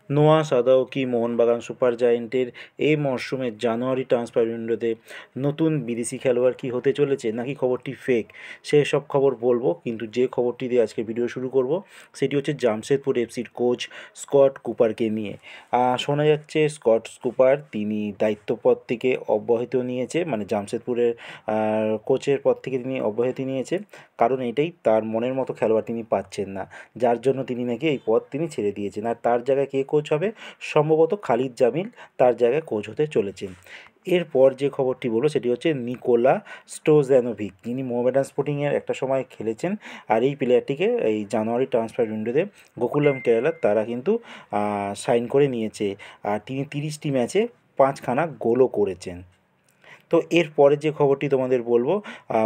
নোয়া সাদাওকি মোহনবাগান সুপার জায়েন্টের এই মরশুমের জানুয়ারি ট্রান্সফার উইন্ডোতে নতুন বিদেশি খেলোয়াড় কি হতে চলেছে নাকি খবরটি ফেক, সেসব খবর বলবো। কিন্তু যে খবরটি দিয়ে আজকে ভিডিও শুরু করব সেটি হচ্ছে জামশেদপুর এফসির কোচ স্কট কুপারকে নিয়ে। শোনা যাচ্ছে স্কট কুপার তিনি দায়িত্বপদ থেকে অব্যাহতি নিয়েছে, মানে জামশেদপুরের কোচের পদ থেকে তিনি অব্যাহতি নিয়েছে। কারণ এটাই, তার মনের মতো খেলোয়াড় তিনি পাচ্ছেন না, যার জন্য তিনি নাকি এই পদ তিনি ছেড়ে দিয়েছেন। আর তার জায়গায় কে কোচ হবে? সম্ভবত খালিদ জামিল তার জায়গায় কোচ হতে চলেছেন। এরপর যে খবরটি বলবো সেটি হচ্ছে নিকোলা স্টোজানোভিক, যিনি মোহামেডান স্পোর্টিংয়ের একটা সময় খেলেছেন। আর এই প্লেয়ারটিকে এই জানুয়ারি ট্রান্সফার উইন্ডোতে গোকুলাম কেরালা তারা কিন্তু সাইন করে নিয়েছে। আর তিনি 30টি ম্যাচে 5খানা গোলও করেছেন। তো এরপরে যে খবরটি তোমাদের বলবো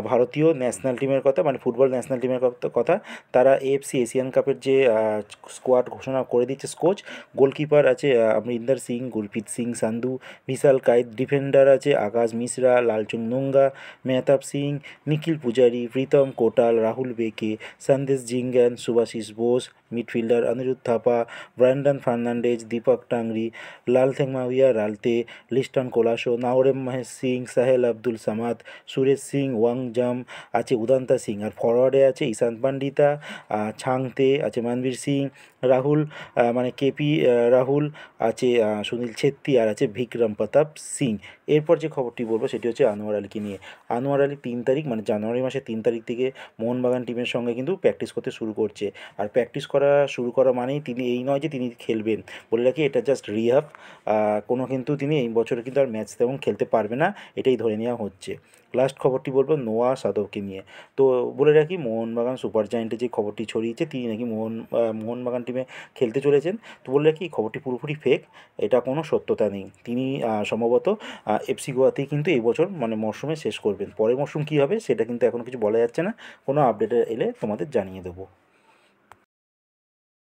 ভারতীয় ন্যাশনাল টিমের কথা, মানে ফুটবল ন্যাশনাল টিমের কথা। তারা এএফসি এশিয়ান কাপের যে স্কোয়াড ঘোষণা করে দিচ্ছে কোচ। গোলকিপার আছে অমরিন্দর সিং, গুরপ্রীত সিং সান্ধু, বিশাল কায়েত। ডিফেন্ডার আছে Akash Mishra, Lalchungnunga, Mehtab Singh, Nikhil Poojary, Pritam Kotal, Rahul Bheke, Sandesh Jhingan, Subhasish Bose. Midfielder Anirudh Thapa, Brandon Fernandes, Deepak Tangri, Lalengmawia Ralte, Liston Colaco, Naorem Mahesh Singh, Sahal Abdul Samad, Suresh Singh, Wangjam আছে, উদান্তা সিং। আর ফরওয়ার্ডে আছে ঈশান্ত পান্ডিতা, ছাংতে আছে, মনবীর সিং, রাহুল মানে কেপি রাহুল আছে, সুনীল ছেত্রী, আর আছে বিক্রম প্রতাপ সিং। এরপর যে খবরটি বলবো সেটি হচ্ছে আনোয়ার আলীকে নিয়ে। আনোয়ার আলী 3 তারিখ, মানে জানুয়ারি মাসের 3 তারিখ থেকে মোহনবাগান টিমের সঙ্গে কিন্তু প্র্যাকটিস করতে শুরু করছে। আর প্র্যাকটিস শুরু করা মানেই তিনি এই নয় যে তিনি খেলবেন। বলে রাখি, এটা জাস্ট রিহাব। কোনো কিন্তু তিনি এই বছরে কিন্তু আর ম্যাচ তেমন খেলতে পারবে না, এটাই ধরে নেওয়া হচ্ছে। লাস্ট খবরটি বলবো নোয়া সাদওকে নিয়ে। তো বলে রাখি, মোহনবাগান সুপার জায়েন্টে যে খবরটি ছড়িয়েছে তিনি নাকি মোহনবাগান টিমে খেলতে চলেছেন। তো বলে রাখি, এই খবরটি পুরোপুরি ফেক, এটা কোনো সত্যতা নেই। তিনি সম্ভবত এফসি গোয়াতেই কিন্তু এই বছর মানে মরশুমে শেষ করবেন। পরের মরশুম কী হবে সেটা কিন্তু এখনও কিছু বলা যাচ্ছে না, কোনো আপডেট এলে তোমাদের জানিয়ে দেবো।